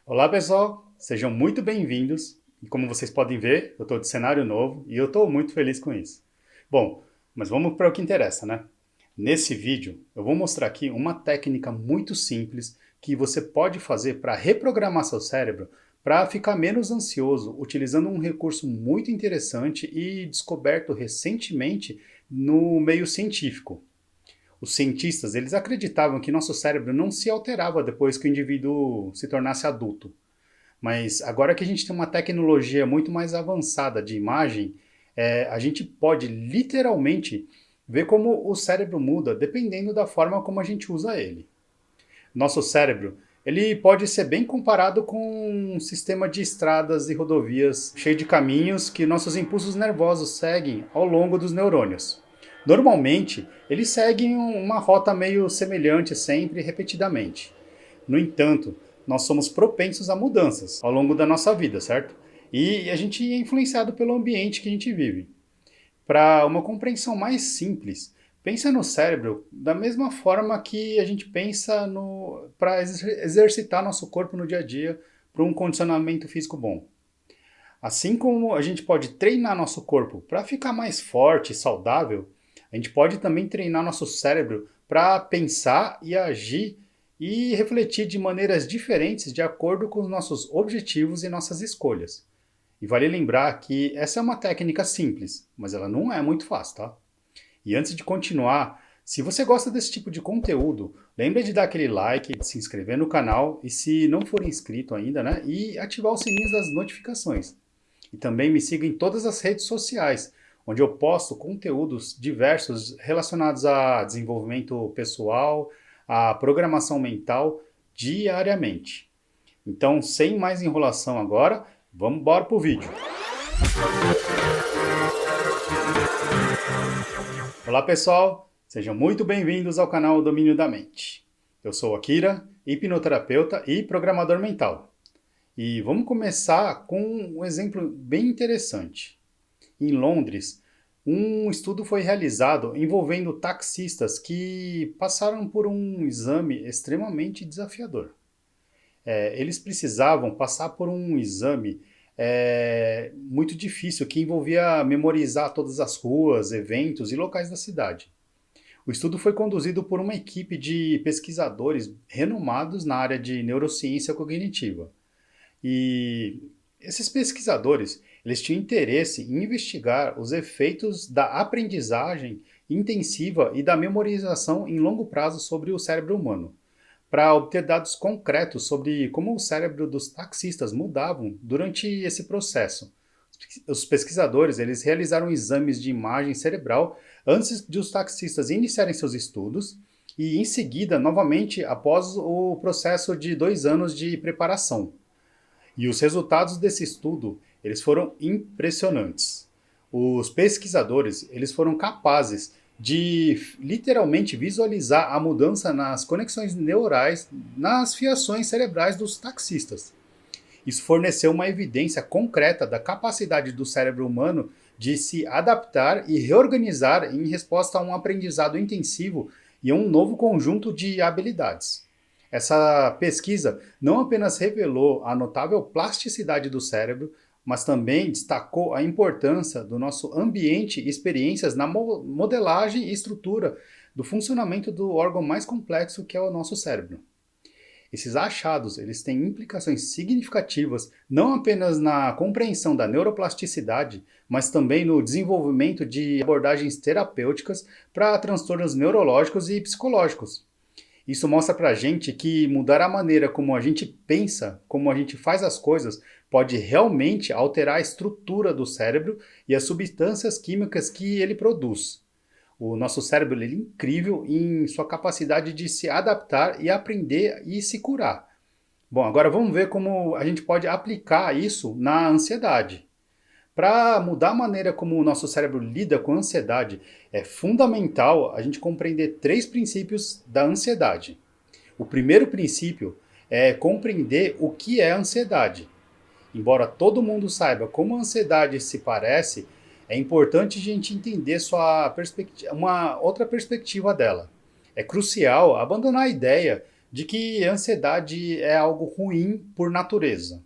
Olá pessoal, sejam muito bem-vindos. E como vocês podem ver, eu estou de cenário novo e eu estou muito feliz com isso. Bom, mas vamos para o que interessa, né? Nesse vídeo, eu vou mostrar aqui uma técnica muito simples que você pode fazer para reprogramar seu cérebro para ficar menos ansioso, utilizando um recurso muito interessante e descoberto recentemente no meio científico. Os cientistas, eles acreditavam que nosso cérebro não se alterava depois que o indivíduo se tornasse adulto. Mas agora que a gente tem uma tecnologia muito mais avançada de imagem, a gente pode literalmente ver como o cérebro muda dependendo da forma como a gente usa ele. Nosso cérebro, ele pode ser bem comparado com um sistema de estradas e rodovias cheio de caminhos que nossos impulsos nervosos seguem ao longo dos neurônios. Normalmente, eles seguem uma rota meio semelhante sempre, repetidamente. No entanto, nós somos propensos a mudanças ao longo da nossa vida, certo? E a gente é influenciado pelo ambiente que a gente vive. Para uma compreensão mais simples, pensa no cérebro da mesma forma que a gente pensa no para exercitar nosso corpo no dia a dia para um condicionamento físico bom. Assim como a gente pode treinar nosso corpo para ficar mais forte e saudável, a gente pode também treinar nosso cérebro para pensar e agir e refletir de maneiras diferentes de acordo com os nossos objetivos e nossas escolhas. E vale lembrar que essa é uma técnica simples, mas ela não é muito fácil, tá? E antes de continuar, se você gosta desse tipo de conteúdo, lembre de dar aquele like, de se inscrever no canal e se não for inscrito ainda, né? E ativar os sininhos das notificações. E também me siga em todas as redes sociais, onde eu posto conteúdos diversos relacionados a desenvolvimento pessoal, a programação mental diariamente. Então, sem mais enrolação agora, vamos embora pro vídeo. Olá pessoal, sejam muito bem-vindos ao canal Domínio da Mente. Eu sou Akira, hipnoterapeuta e programador mental. E vamos começar com um exemplo bem interessante. Em Londres, um estudo foi realizado envolvendo taxistas que passaram por um exame extremamente desafiador. Eles precisavam passar por um exame muito difícil que envolvia memorizar todas as ruas, eventos e locais da cidade. O estudo foi conduzido por uma equipe de pesquisadores renomados na área de neurociência cognitiva. E esses pesquisadores, eles tinham interesse em investigar os efeitos da aprendizagem intensiva e da memorização em longo prazo sobre o cérebro humano, para obter dados concretos sobre como o cérebro dos taxistas mudavam durante esse processo. Os pesquisadores, eles realizaram exames de imagem cerebral antes de os taxistas iniciarem seus estudos e em seguida, novamente, após o processo de 2 anos de preparação. E os resultados desse estudo, eles foram impressionantes. Os pesquisadores, eles foram capazes de literalmente visualizar a mudança nas conexões neurais, nas fiações cerebrais dos taxistas. Isso forneceu uma evidência concreta da capacidade do cérebro humano de se adaptar e reorganizar em resposta a um aprendizado intensivo e a um novo conjunto de habilidades. Essa pesquisa não apenas revelou a notável plasticidade do cérebro, mas também destacou a importância do nosso ambiente e experiências na modelagem e estrutura do funcionamento do órgão mais complexo que é o nosso cérebro. Esses achados, eles têm implicações significativas não apenas na compreensão da neuroplasticidade, mas também no desenvolvimento de abordagens terapêuticas para transtornos neurológicos e psicológicos. Isso mostra pra gente que mudar a maneira como a gente pensa, como a gente faz as coisas, pode realmente alterar a estrutura do cérebro e as substâncias químicas que ele produz. O nosso cérebro ele é incrível em sua capacidade de se adaptar e aprender e se curar. Bom, agora vamos ver como a gente pode aplicar isso na ansiedade. Para mudar a maneira como o nosso cérebro lida com a ansiedade, é fundamental a gente compreender 3 princípios da ansiedade. O primeiro princípio é compreender o que é ansiedade. Embora todo mundo saiba como a ansiedade se parece, é importante a gente entender uma outra perspectiva dela. É crucial abandonar a ideia de que a ansiedade é algo ruim por natureza.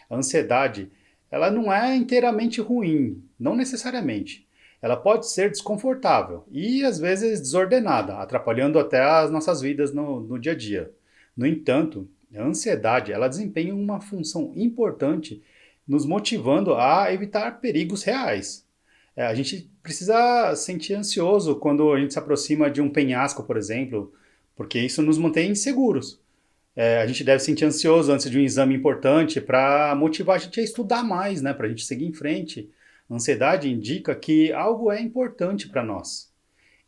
A ansiedade, ela não é inteiramente ruim, não necessariamente. Ela pode ser desconfortável e às vezes desordenada, atrapalhando até as nossas vidas no dia a dia. No entanto, a ansiedade, ela desempenha uma função importante nos motivando a evitar perigos reais. A gente precisa sentir ansioso quando a gente se aproxima de um penhasco, por exemplo, porque isso nos mantém seguros. A gente deve sentir ansioso antes de um exame importante para motivar a gente a estudar mais, né? Para a gente seguir em frente. A ansiedade indica que algo é importante para nós.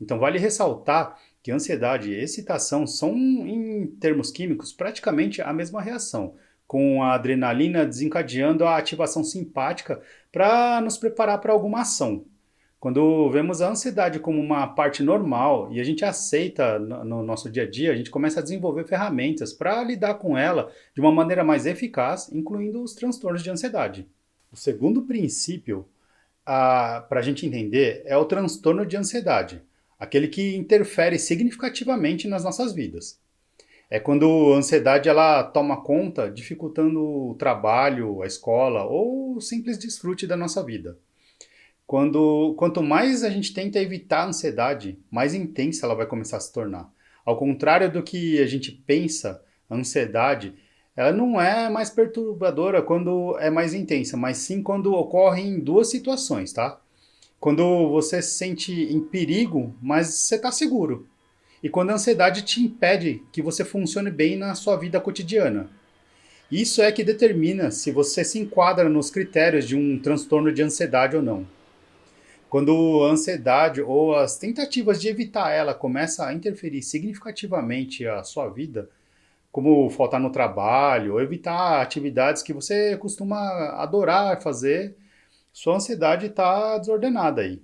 Então, vale ressaltar que ansiedade e excitação são, em termos químicos, praticamente a mesma reação, com a adrenalina desencadeando a ativação simpática para nos preparar para alguma ação. Quando vemos a ansiedade como uma parte normal e a gente aceita no nosso dia a dia, a gente começa a desenvolver ferramentas para lidar com ela de uma maneira mais eficaz, incluindo os transtornos de ansiedade. O segundo princípio para a gente entender é o transtorno de ansiedade, aquele que interfere significativamente nas nossas vidas. É quando a ansiedade ela toma conta, dificultando o trabalho, a escola ou o simples desfrute da nossa vida. Quanto mais a gente tenta evitar a ansiedade, mais intensa ela vai começar a se tornar. Ao contrário do que a gente pensa, a ansiedade, ela não é mais perturbadora quando é mais intensa, mas sim quando ocorre em duas situações, tá? Quando você se sente em perigo, mas você está seguro. E quando a ansiedade te impede que você funcione bem na sua vida cotidiana. Isso é que determina se você se enquadra nos critérios de um transtorno de ansiedade ou não. Quando a ansiedade ou as tentativas de evitar ela começam a interferir significativamente a sua vida, como faltar no trabalho ou evitar atividades que você costuma adorar fazer, sua ansiedade está desordenada aí.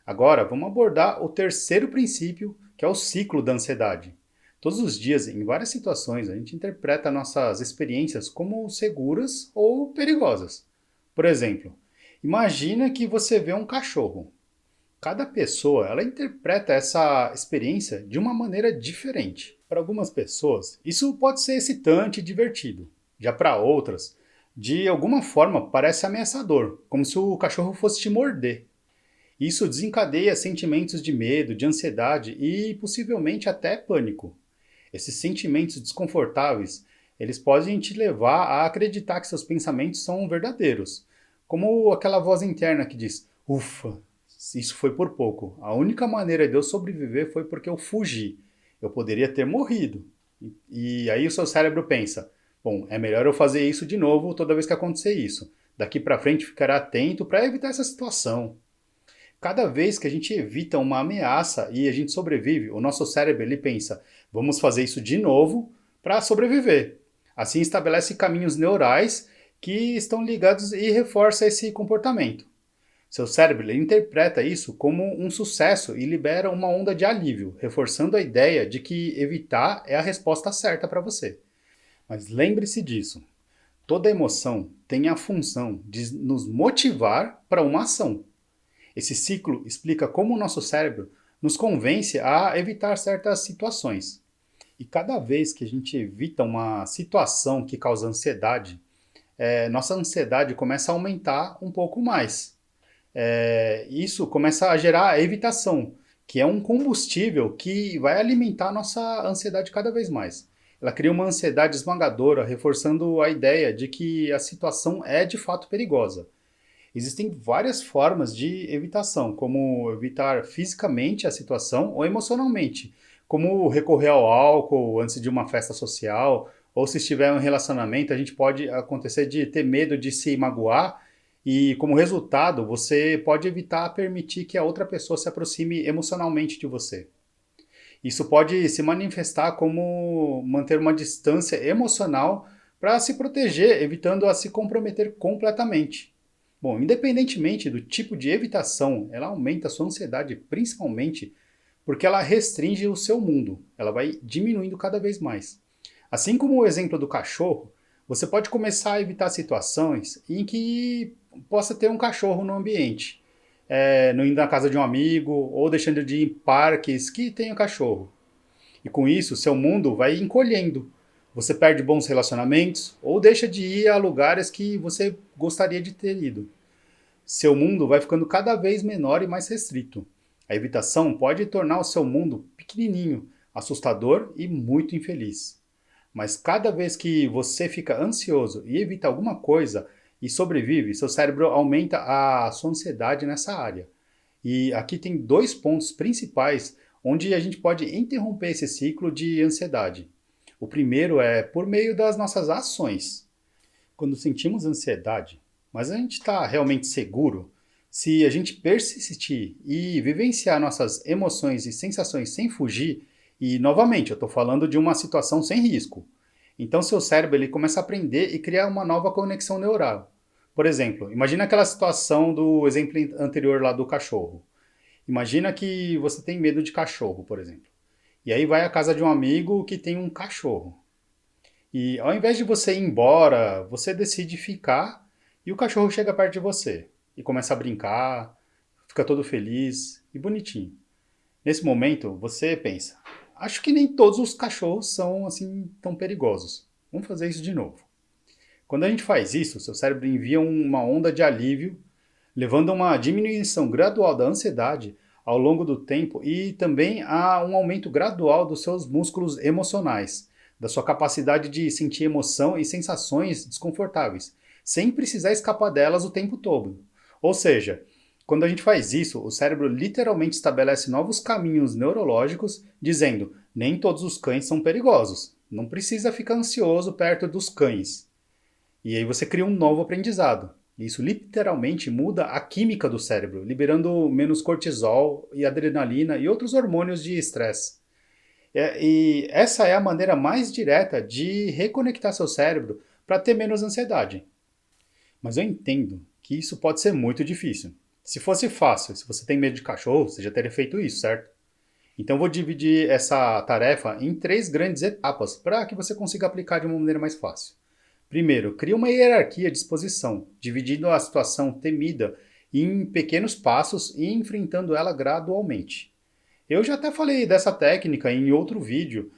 Agora, vamos abordar o terceiro princípio, que é o ciclo da ansiedade. Todos os dias, em várias situações, a gente interpreta nossas experiências como seguras ou perigosas. Por exemplo, imagina que você vê um cachorro. Cada pessoa, ela interpreta essa experiência de uma maneira diferente. Para algumas pessoas, isso pode ser excitante e divertido. Já para outras, de alguma forma parece ameaçador, como se o cachorro fosse te morder. Isso desencadeia sentimentos de medo, de ansiedade e possivelmente até pânico. Esses sentimentos desconfortáveis, eles podem te levar a acreditar que seus pensamentos são verdadeiros, como aquela voz interna que diz: "Ufa, isso foi por pouco. A única maneira de eu sobreviver foi porque eu fugi. Eu poderia ter morrido." E aí o seu cérebro pensa: "Bom, é melhor eu fazer isso de novo toda vez que acontecer isso. Daqui para frente ficará atento para evitar essa situação." Cada vez que a gente evita uma ameaça e a gente sobrevive, o nosso cérebro ele pensa: "Vamos fazer isso de novo para sobreviver." Assim estabelece caminhos neurais que estão ligados e reforça esse comportamento. Seu cérebro ele interpreta isso como um sucesso e libera uma onda de alívio, reforçando a ideia de que evitar é a resposta certa para você. Mas lembre-se disso: toda emoção tem a função de nos motivar para uma ação. Esse ciclo explica como o nosso cérebro nos convence a evitar certas situações. E cada vez que a gente evita uma situação que causa ansiedade, nossa ansiedade começa a aumentar um pouco mais. Isso começa a gerar a evitação, que é um combustível que vai alimentar a nossa ansiedade cada vez mais. Ela cria uma ansiedade esmagadora, reforçando a ideia de que a situação é de fato perigosa. Existem várias formas de evitação, como evitar fisicamente a situação ou emocionalmente, como recorrer ao álcool antes de uma festa social, ou se estiver em um relacionamento, a gente pode acontecer de ter medo de se magoar e, como resultado, você pode evitar permitir que a outra pessoa se aproxime emocionalmente de você. Isso pode se manifestar como manter uma distância emocional para se proteger, evitando a se comprometer completamente. Bom, independentemente do tipo de evitação, ela aumenta a sua ansiedade principalmente porque ela restringe o seu mundo, ela vai diminuindo cada vez mais. Assim como o exemplo do cachorro, você pode começar a evitar situações em que possa ter um cachorro no ambiente, não indo na casa de um amigo ou deixando de ir em parques que tenha cachorro. E com isso, seu mundo vai encolhendo. Você perde bons relacionamentos ou deixa de ir a lugares que você gostaria de ter ido. Seu mundo vai ficando cada vez menor e mais restrito. A evitação pode tornar o seu mundo pequenininho, assustador e muito infeliz. Mas cada vez que você fica ansioso e evita alguma coisa e sobrevive, seu cérebro aumenta a sua ansiedade nessa área. E aqui tem dois pontos principais onde a gente pode interromper esse ciclo de ansiedade. O primeiro é por meio das nossas ações. Quando sentimos ansiedade, mas a gente está realmente seguro, se a gente persistir e vivenciar nossas emoções e sensações sem fugir, e novamente, eu estou falando de uma situação sem risco. Então seu cérebro ele começa a aprender e criar uma nova conexão neural. Por exemplo, imagina aquela situação do exemplo anterior lá do cachorro. Imagina que você tem medo de cachorro, por exemplo. E aí vai à casa de um amigo que tem um cachorro. E ao invés de você ir embora, você decide ficar e o cachorro chega perto de você e começa a brincar, fica todo feliz e bonitinho. Nesse momento, você pensa: acho que nem todos os cachorros são assim tão perigosos. Vamos fazer isso de novo. Quando a gente faz isso, seu cérebro envia uma onda de alívio, levando a uma diminuição gradual da ansiedade ao longo do tempo e também a um aumento gradual dos seus músculos emocionais, da sua capacidade de sentir emoção e sensações desconfortáveis, sem precisar escapar delas o tempo todo. Ou seja, quando a gente faz isso, o cérebro literalmente estabelece novos caminhos neurológicos, dizendo: nem todos os cães são perigosos, não precisa ficar ansioso perto dos cães. E aí você cria um novo aprendizado. Isso literalmente muda a química do cérebro, liberando menos cortisol e adrenalina e outros hormônios de estresse. E essa é a maneira mais direta de reconectar seu cérebro para ter menos ansiedade. Mas eu entendo que isso pode ser muito difícil. Se fosse fácil, se você tem medo de cachorro, você já teria feito isso, certo? Então eu vou dividir essa tarefa em três grandes etapas para que você consiga aplicar de uma maneira mais fácil. Primeiro, crie uma hierarquia de exposição, dividindo a situação temida em pequenos passos e enfrentando ela gradualmente. Eu já até falei dessa técnica em outro vídeo,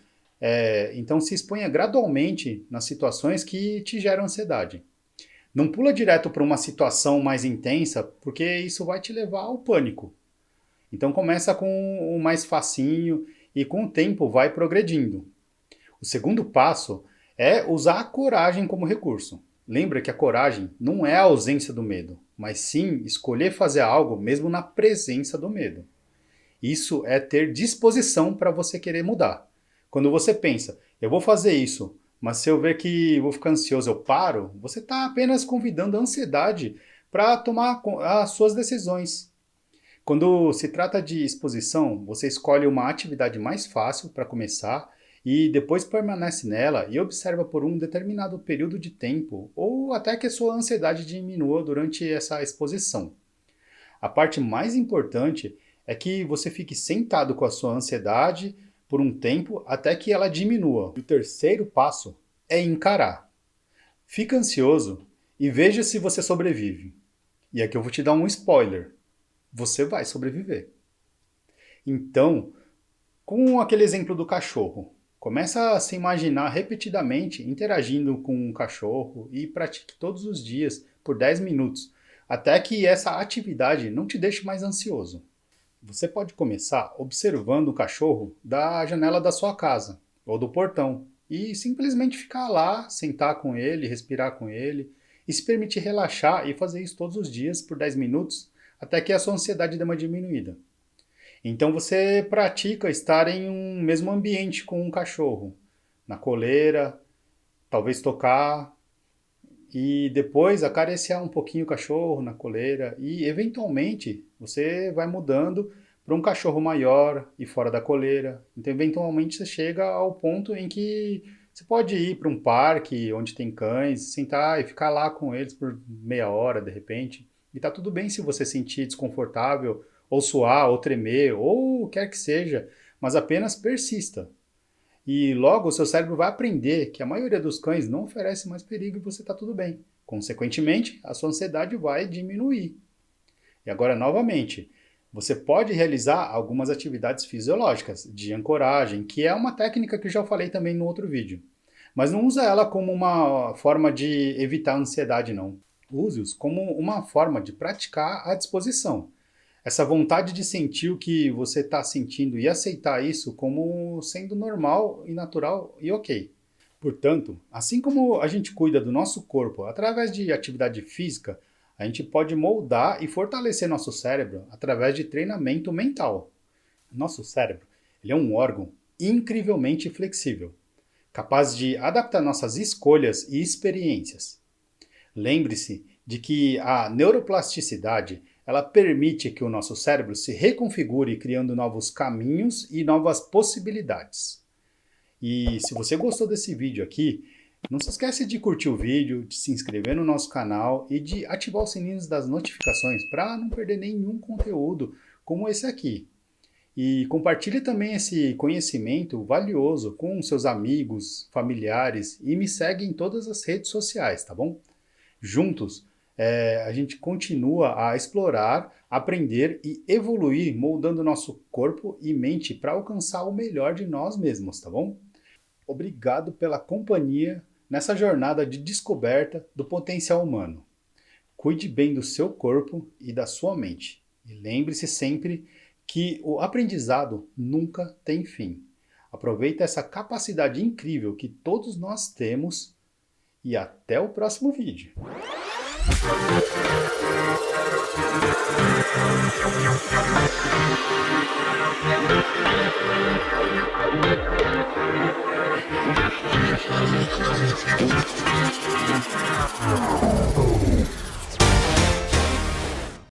então se exponha gradualmente nas situações que te geram ansiedade. Não pula direto para uma situação mais intensa, porque isso vai te levar ao pânico. Então começa com o mais facinho e com o tempo vai progredindo. O segundo passo é usar a coragem como recurso. Lembra que a coragem não é a ausência do medo, mas sim escolher fazer algo mesmo na presença do medo. Isso é ter disposição para você querer mudar. Quando você pensa: eu vou fazer isso, mas se eu ver que vou ficar ansioso, eu paro, você está apenas convidando a ansiedade para tomar as suas decisões. Quando se trata de exposição, você escolhe uma atividade mais fácil para começar e depois permanece nela e observa por um determinado período de tempo ou até que a sua ansiedade diminua durante essa exposição. A parte mais importante é que você fique sentado com a sua ansiedade por um tempo até que ela diminua. O terceiro passo é encarar. Fica ansioso e veja se você sobrevive. E aqui eu vou te dar um spoiler. Você vai sobreviver. Então, com aquele exemplo do cachorro, começa a se imaginar repetidamente interagindo com um cachorro e pratique todos os dias por 10 minutos, até que essa atividade não te deixe mais ansioso. Você pode começar observando o cachorro da janela da sua casa ou do portão e simplesmente ficar lá, sentar com ele, respirar com ele e se permitir relaxar e fazer isso todos os dias por 10 minutos até que a sua ansiedade dê uma diminuída. Então você pratica estar em um mesmo ambiente com um cachorro, na coleira, talvez tocar e depois acariciar um pouquinho o cachorro na coleira e eventualmente você vai mudando para um cachorro maior e fora da coleira. Então eventualmente você chega ao ponto em que você pode ir para um parque onde tem cães, sentar e ficar lá com eles por meia hora de repente. E tá tudo bem se você sentir desconfortável, ou suar, ou tremer, ou o que quer que seja, mas apenas persista. E logo o seu cérebro vai aprender que a maioria dos cães não oferece mais perigo e você está tudo bem. Consequentemente, a sua ansiedade vai diminuir. E agora, novamente, Você pode realizar algumas atividades fisiológicas de ancoragem, que é uma técnica que eu já falei também no outro vídeo. Mas não usa ela como uma forma de evitar a ansiedade, não. Use-os como uma forma de praticar a disposição. Essa vontade de sentir o que você está sentindo e aceitar isso como sendo normal e natural e ok. Portanto, assim como a gente cuida do nosso corpo através de atividade física, a gente pode moldar e fortalecer nosso cérebro através de treinamento mental. Nosso cérebro, ele é um órgão incrivelmente flexível, capaz de adaptar nossas escolhas e experiências. Lembre-se de que a neuroplasticidade, ela permite que o nosso cérebro se reconfigure criando novos caminhos e novas possibilidades. E se você gostou desse vídeo aqui, não se esquece de curtir o vídeo, de se inscrever no nosso canal e de ativar os sininhos das notificações para não perder nenhum conteúdo como esse aqui. E compartilhe também esse conhecimento valioso com seus amigos, familiares e me segue em todas as redes sociais, tá bom? Juntos, a gente continua a explorar, aprender e evoluir, moldando nosso corpo e mente para alcançar o melhor de nós mesmos, tá bom? Obrigado pela companhia nessa jornada de descoberta do potencial humano. Cuide bem do seu corpo e da sua mente. E lembre-se sempre que o aprendizado nunca tem fim. Aproveite essa capacidade incrível que todos nós temos e até o próximo vídeo.